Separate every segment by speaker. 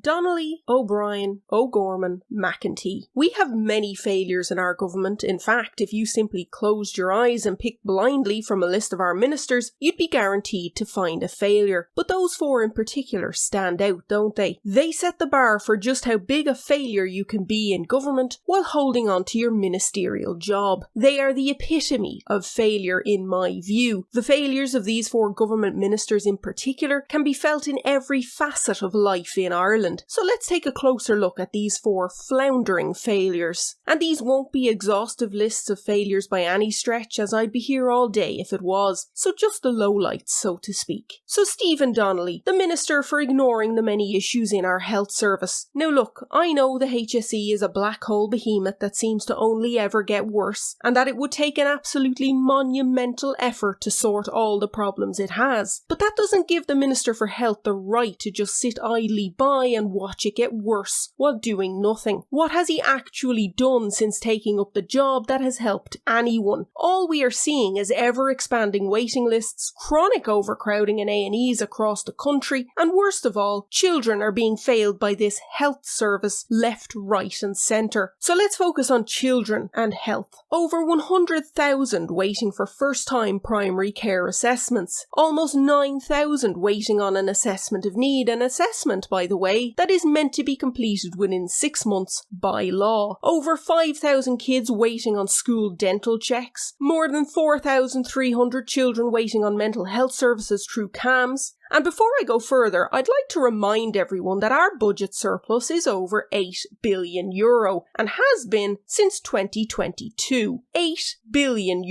Speaker 1: Donnelly, O'Brien, O'Gorman, McEntee. We have many failures in our government. In fact, if you simply closed your eyes and picked blindly from a list of our ministers, you'd be guaranteed to find a failure. But those four in particular stand out, don't they? They set the bar for just how big a failure you can be in government while holding on to your ministerial job. They are the epitome of failure in my view. The failures of these four government ministers in particular can be felt in every facet of life in Ireland. So let's take a closer look at these four floundering failures. And these won't be exhaustive lists of failures by any stretch, as I'd be here all day if it was. So just the lowlights, so to speak. So Stephen Donnelly, the Minister for ignoring the many issues in our health service. Now look, I know the HSE is a black hole behemoth that seems to only ever get worse, and that it would take an absolutely monumental effort to sort all the problems it has. But that doesn't give the Minister for Health the right to just sit idly by and watch it get worse while doing nothing. What has he actually done since taking up the job that has helped anyone? All we are seeing is ever-expanding waiting lists, chronic overcrowding in A&Es across the country, and worst of all, children are being failed by this health service left, right and centre. So let's focus on children and health. Over 100,000 waiting for first-time primary care assessments. Almost 9,000 waiting on an assessment of need, an assessment, by the way, that is meant to be completed within 6 months by law. Over 5,000 kids waiting on school dental checks. More than 4,300 children waiting on mental health services through CAMS. And before I go further, I'd like to remind everyone that our budget surplus is over €8 billion and has been since 2022. €8 billion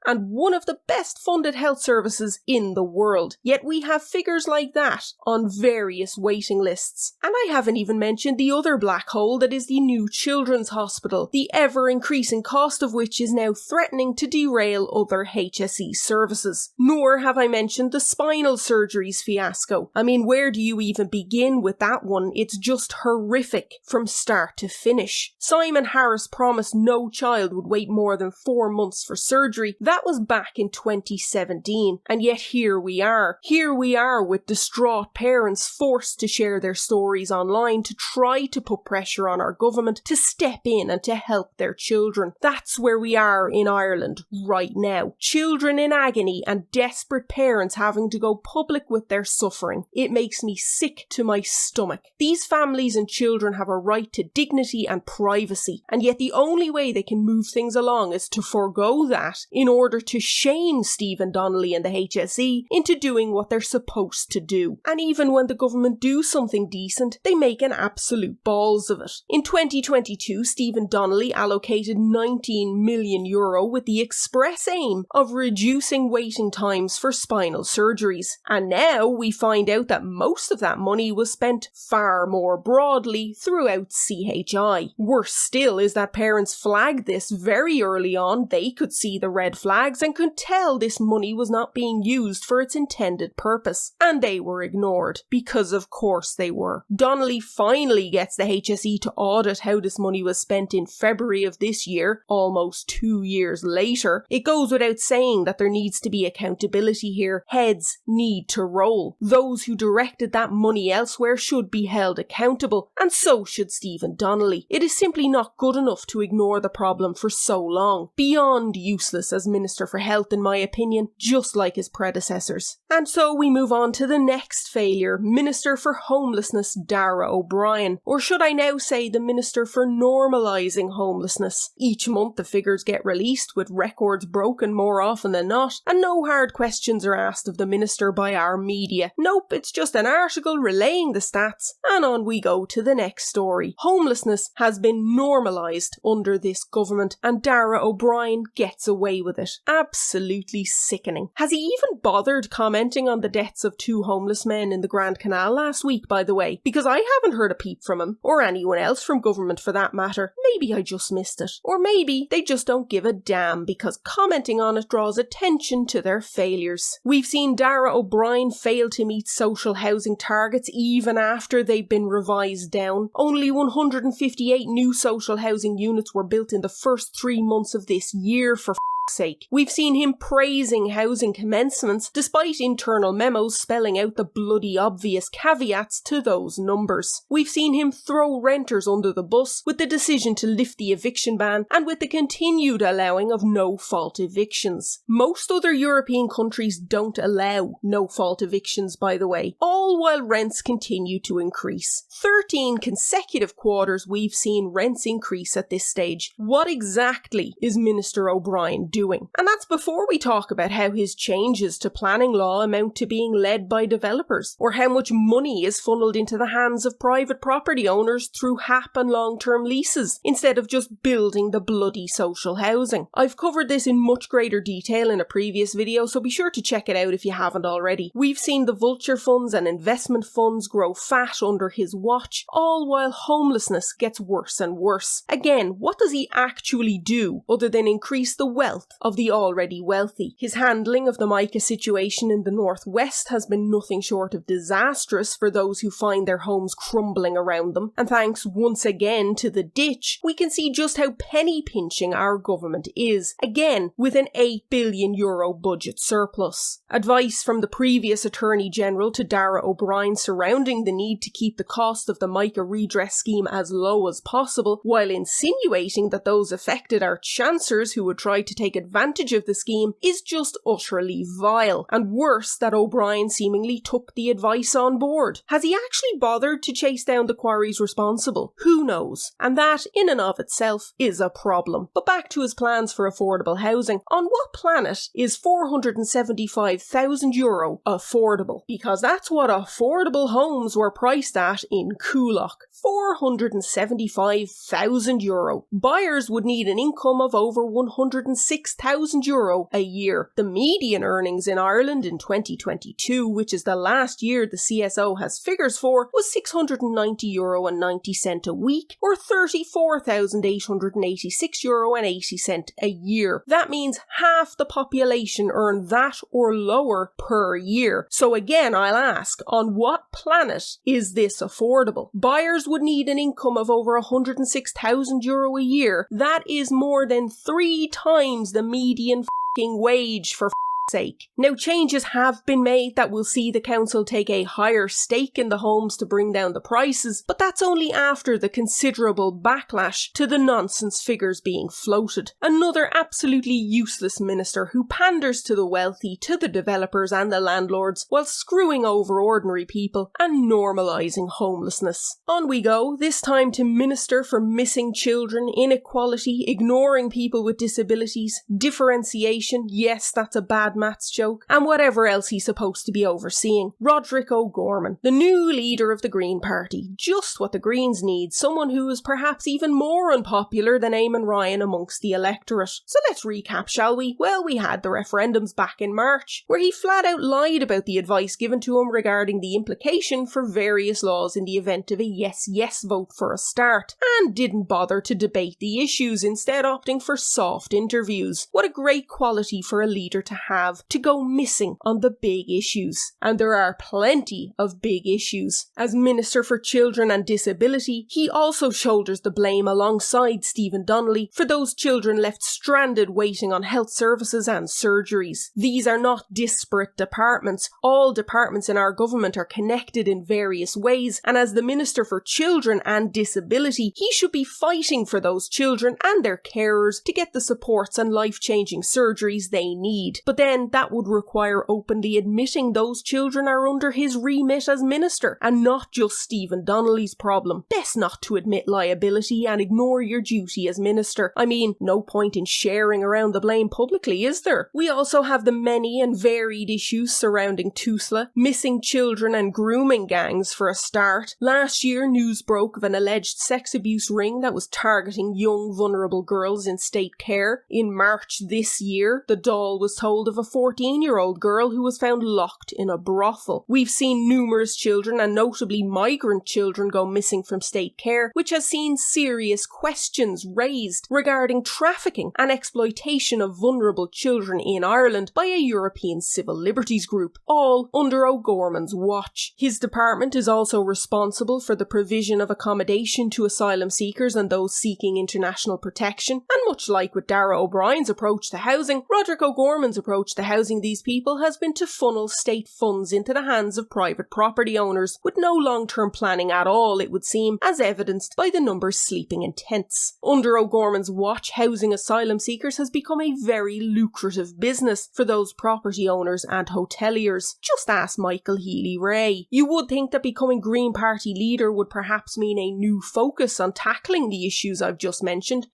Speaker 1: and one of the best funded health services in the world. Yet we have figures like that on various waiting lists. And I haven't even mentioned the other black hole that is the new children's hospital, the ever increasing cost of which is now threatening to derail other HSE services. Nor have I mentioned the spinal surgeries fiasco. I mean, where do you even begin with that one? It's just horrific from start to finish. Simon Harris promised no child would wait more than 4 months for surgery. That was back in 2017. And yet here we are. Here we are with distraught parents forced to share their stories online to try to put pressure on our government to step in and to help their children. That's where we are in Ireland right now. Children in agony and desperate parents having to go public with their suffering. It makes me sick to my stomach. These families and children have a right to dignity and privacy, and yet the only way they can move things along is to forego that in order to shame Stephen Donnelly and the HSE into doing what they're supposed to do. And even when the government do something decent, they make an absolute balls of it. In 2022, Stephen Donnelly allocated €19 million with the express aim of reducing waiting times for spinal surgeries. And now we find out that most of that money was spent far more broadly throughout CHI. Worse still is that parents flagged this very early on. They could see the red flags and could tell this money was not being used for its intended purpose. And they were ignored, because of course they were. Donnelly finally gets the HSE to audit how this money was spent in February of this year, almost 2 years later. It goes without saying that there needs to be accountability here. Heads need to roll. Those who directed that money elsewhere should be held accountable, and so should Stephen Donnelly. It is simply not good enough to ignore the problem for so long. Beyond useless as Minister for Health in my opinion, just like his predecessors. And so we move on to the next failure, Minister for Homelessness Darragh O'Brien. Or should I now say the Minister for Normalising Homelessness. Each month the figures get released with records broken more often than not, and no hard questions are asked of the Minister by our media. Nope, it's just an article relaying the stats, and on we go to the next story. Homelessness has been normalised under this government, and Darragh O'Brien gets away with it. Absolutely sickening. Has he even bothered commenting on the deaths of 2 homeless men in the Grand Canal last week, by the way? Because I haven't heard a peep from him, or anyone else from government for that matter. Maybe I just missed it. Or maybe they just don't give a damn, because commenting on it draws attention to their failures. We've seen Darragh O'Brien fail to meet social housing targets even after they've been revised down. Only 158 new social housing units were built in the first 3 months of this year, for sake. We've seen him praising housing commencements despite internal memos spelling out the bloody obvious caveats to those numbers. We've seen him throw renters under the bus with the decision to lift the eviction ban and with the continued allowing of no-fault evictions. Most other European countries don't allow no-fault evictions, by the way, all while rents continue to increase. 13 consecutive quarters we've seen rents increase at this stage. What exactly is Minister O'Brien doing? And that's before we talk about how his changes to planning law amount to being led by developers, or how much money is funneled into the hands of private property owners through HAP and long-term leases, instead of just building the bloody social housing. I've covered this in much greater detail in a previous video, so be sure to check it out if you haven't already. We've seen the vulture funds and investment funds grow fat under his watch, all while homelessness gets worse and worse. Again, what does he actually do other than increase the wealth of the already wealthy? His handling of the mica situation in the northwest has been nothing short of disastrous for those who find their homes crumbling around them, and thanks once again to the ditch, we can see just how penny pinching our government is, again with an €8 billion budget surplus. Advice from the previous Attorney General to Darragh O'Brien surrounding the need to keep the cost of the mica redress scheme as low as possible, while insinuating that those affected are chancers who would try to take advantage of the scheme, is just utterly vile. And worse, that O'Brien seemingly took the advice on board. Has he actually bothered to chase down the quarries responsible? Who knows? And that, in and of itself, is a problem. But back to his plans for affordable housing. On what planet is €475,000 affordable? Because that's what affordable homes were priced at in Coolock. €475,000. Buyers would need an income of over €106,000 a year. The median earnings in Ireland in 2022, which is the last year the CSO has figures for, was €690.90 a week, or €34,886.80 a year. That means half the population earn that or lower per year. So again, I'll ask, on what planet is this affordable? Buyers would need an income of over €106,000 a year. That is more than 3 times the median wage, for sake. Now, changes have been made that will see the council take a higher stake in the homes to bring down the prices, but that's only after the considerable backlash to the nonsense figures being floated. Another absolutely useless minister who panders to the wealthy, to the developers and the landlords, while screwing over ordinary people and normalising homelessness. On we go, this time to Minister for Missing Children, Inequality, Ignoring People with Disabilities, Differentiation, yes, that's a bad maths joke, and whatever else he's supposed to be overseeing. Roderic O'Gorman, the new leader of the Green Party. Just what the Greens need, someone who is perhaps even more unpopular than Eamon Ryan amongst the electorate. So let's recap, shall we? Well, we had the referendums back in March, where he flat out lied about the advice given to him regarding the implication for various laws in the event of a yes vote for a start, and didn't bother to debate the issues, instead opting for soft interviews. What a great quality for a leader to have, to go missing on the big issues. And there are plenty of big issues. As Minister for Children and Disability, he also shoulders the blame alongside Stephen Donnelly for those children left stranded waiting on health services and surgeries. These are not disparate departments. All departments in our government are connected in various ways, and as the Minister for Children and Disability, he should be fighting for those children and their carers to get the supports and life-changing surgeries they need. But then that would require openly admitting those children are under his remit as minister, and not just Stephen Donnelly's problem. Best not to admit liability and ignore your duty as minister. I mean, no point in sharing around the blame publicly, is there? We also have the many and varied issues surrounding TUSLA, missing children and grooming gangs for a start. Last year, news broke of an alleged sex abuse ring that was targeting young vulnerable girls in state care. In March this year, the Dáil was told of a a 14-year-old girl who was found locked in a brothel. We've seen numerous children, and notably migrant children, go missing from state care, which has seen serious questions raised regarding trafficking and exploitation of vulnerable children in Ireland by a European civil liberties group, all under O'Gorman's watch. His department is also responsible for the provision of accommodation to asylum seekers and those seeking international protection, and much like with Darragh O'Brien's approach to housing, Roderic O'Gorman's approach to housing these people has been to funnel state funds into the hands of private property owners, with no long-term planning at all, it would seem, as evidenced by the numbers sleeping in tents. Under O'Gorman's watch, housing asylum seekers has become a very lucrative business for those property owners and hoteliers. Just ask Michael Healy-Rae. You would think that becoming Green Party leader would perhaps mean a new focus on tackling the issues I've just mentioned,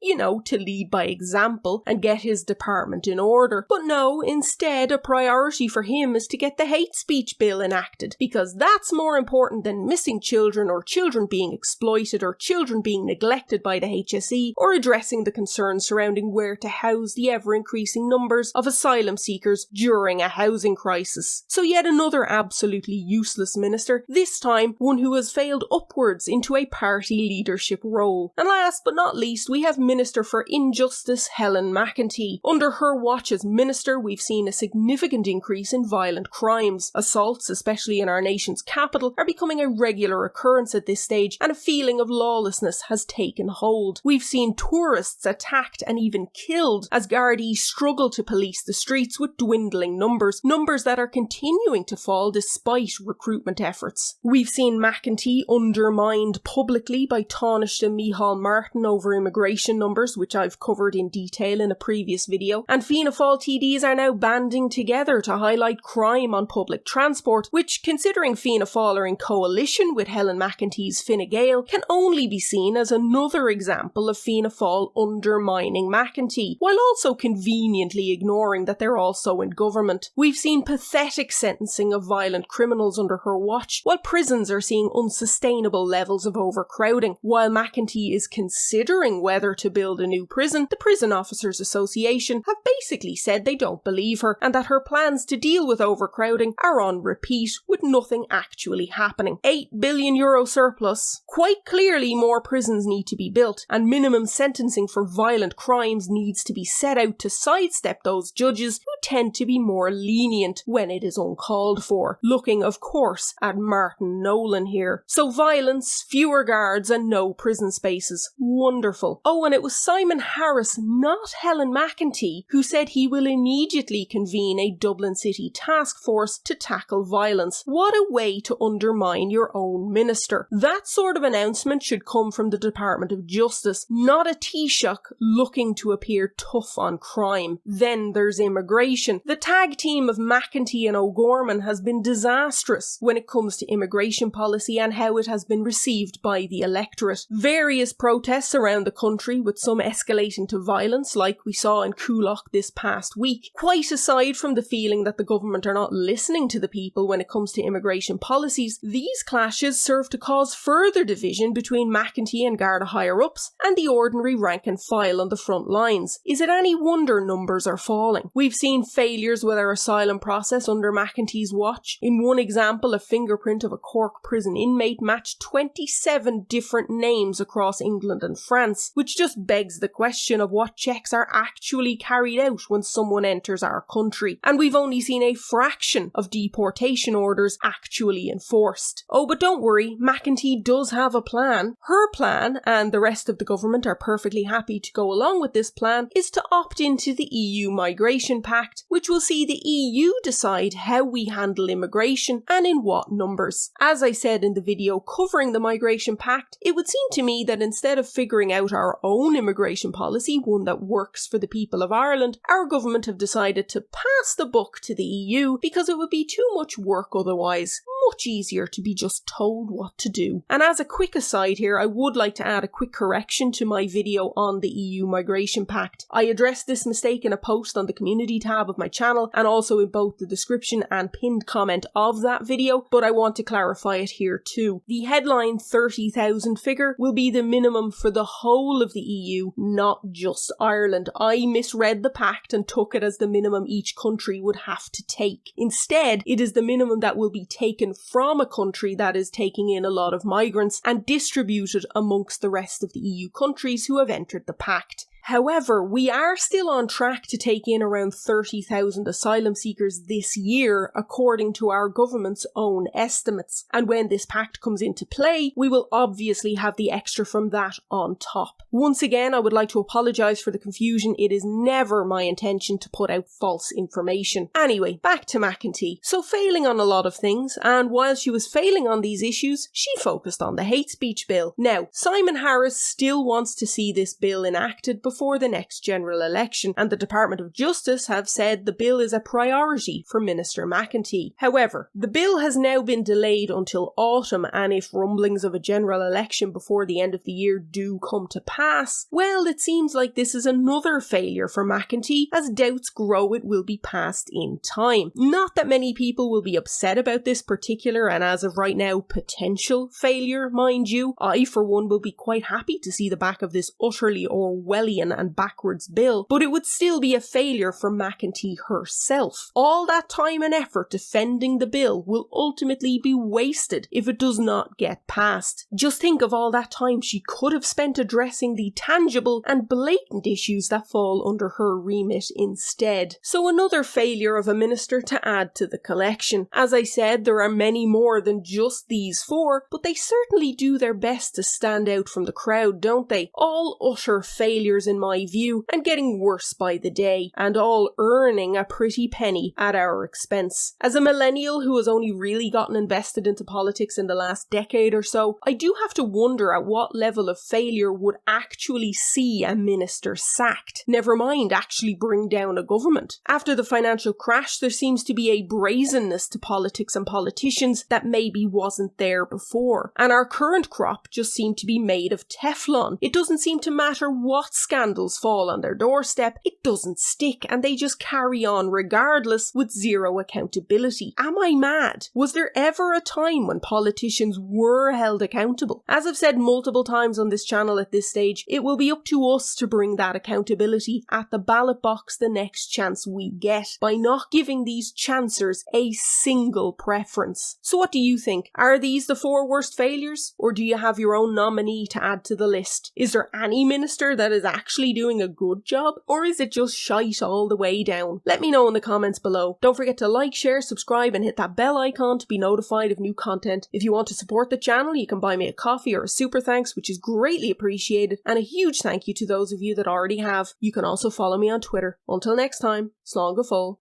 Speaker 1: to lead by example and get his department in order. But no, instead a priority for him is to get the hate speech bill enacted, because that's more important than missing children or children being exploited or children being neglected by the HSE, or addressing the concerns surrounding where to house the ever-increasing numbers of asylum seekers during a housing crisis. So yet another absolutely useless minister, this time one who has failed upwards into a party leadership role. And last but not least, we have Minister for Injustice Helen McEntee. Under her watch as minister, we've seen a significant increase in violent crimes. Assaults, especially in our nation's capital, are becoming a regular occurrence at this stage, and a feeling of lawlessness has taken hold. We've seen tourists attacked and even killed as Gardaí struggle to police the streets with dwindling numbers that are continuing to fall despite recruitment efforts. We've seen McEntee undermined publicly by Taoiseach Micheál Martin over immigration numbers, which I've covered in detail in a previous video, and Fianna Fáil TDs are now banding together to highlight crime on public transport, which, considering Fianna Fáil are in coalition with Helen McEntee's Fine Gael, can only be seen as another example of Fianna Fáil undermining McEntee, while also conveniently ignoring that they're also in government. We've seen pathetic sentencing of violent criminals under her watch, while prisons are seeing unsustainable levels of overcrowding. While McEntee is considering whether to build a new prison, the Prison Officers Association have basically said they don't believe her, and that her plans to deal with overcrowding are on repeat, with nothing actually happening. €8 billion surplus. Quite clearly more prisons need to be built, and minimum sentencing for violent crimes needs to be set out to sidestep those judges who tend to be more lenient when it is uncalled for. Looking, of course, at Martin Nolan here. So violence, fewer guards, and no prison spaces. Wonderful. Oh, and it was Simon Harris, not Helen McEntee, who said he will immediately convene a Dublin City task force to tackle violence. What a way to undermine your own minister. That sort of announcement should come from the Department of Justice, not a Taoiseach looking to appear tough on crime. Then there's immigration. The tag team of McEntee and O'Gorman has been disastrous when it comes to immigration policy and how it has been received by the electorate. Various protests around the country, with some escalating to violence like we saw in Coolock this past week. Quite aside from the feeling that the government are not listening to the people when it comes to immigration policies, these clashes serve to cause further division between McEntee and Garda higher-ups and the ordinary rank and file on the front lines. Is it any wonder numbers are falling? We've seen failures with our asylum process under McEntee's watch. In one example, a fingerprint of a Cork prison inmate matched 27 different names across England and France, which just begs the question of what checks are actually carried out when someone enters our country. And we've only seen a fraction of deportation orders actually enforced. Oh, but don't worry, McEntee does have a plan. Her plan, and the rest of the government are perfectly happy to go along with this plan, is to opt into the EU Migration Pact, which will see the EU decide how we handle immigration and in what numbers. As I said in the video covering the Migration Pact, it would seem to me that instead of figuring out our own immigration policy, one that works for the people of Ireland, our government have decided to pass the buck to the EU because it would be too much work otherwise. much easier to be just told what to do. And as a quick aside here, I would like to add a quick correction to my video on the EU Migration Pact. I addressed this mistake in a post on the community tab of my channel and also in both the description and pinned comment of that video, but I want to clarify it here too. The headline 30,000 figure will be the minimum for the whole of the EU, not just Ireland. I misread the pact and took it as the minimum each country would have to take. Instead, it is the minimum that will be taken from a country that is taking in a lot of migrants and distributed amongst the rest of the EU countries who have entered the pact. However, we are still on track to take in around 30,000 asylum seekers this year, according to our government's own estimates. And when this pact comes into play, we will obviously have the extra from that on top. Once again, I would like to apologise for the confusion. It is never my intention to put out false information. Anyway, back to McEntee. So failing on a lot of things, and while she was failing on these issues, she focused on the hate speech bill. Now, Simon Harris still wants to see this bill enacted before the next general election, and the Department of Justice have said the bill is a priority for Minister McEntee. However, the bill has now been delayed until autumn, and if rumblings of a general election before the end of the year do come to pass, well, it seems like this is another failure for McEntee, as doubts grow it will be passed in time. Not that many people will be upset about this particular, and as of right now, potential failure, mind you. I, for one, will be quite happy to see the back of this utterly Orwellian and backwards bill, but it would still be a failure for McEntee herself. All that time and effort defending the bill will ultimately be wasted if it does not get passed. Just think of all that time she could have spent addressing the tangible and blatant issues that fall under her remit instead. So another failure of a minister to add to the collection. As I said, there are many more than just these four, but they certainly do their best to stand out from the crowd, don't they? All utter failures in my view, and getting worse by the day, and all earning a pretty penny at our expense. As a millennial who has only really gotten invested into politics in the last decade or so, I do have to wonder at what level of failure would actually see a minister sacked, never mind actually bring down a government. After the financial crash, there seems to be a brazenness to politics and politicians that maybe wasn't there before, and our current crop just seem to be made of Teflon. It doesn't seem to matter what scandals fall on their doorstep, it doesn't stick, and they just carry on regardless with zero accountability. Am I mad? Was there ever a time when politicians were held accountable? As I've said multiple times on this channel at this stage, it will be up to us to bring that accountability at the ballot box the next chance we get, by not giving these chancers a single preference. So what do you think? Are these the four worst failures, or do you have your own nominee to add to the list? Is there any minister that is actually doing a good job, or is it just shite all the way down? Let me know in the comments below. Don't forget to like, share, subscribe and hit that bell icon to be notified of new content. If you want to support the channel, you can buy me a coffee or a super thanks, which is greatly appreciated, and a huge thank you to those of you that already have. You can also follow me on Twitter. Until next time, slán go fóill.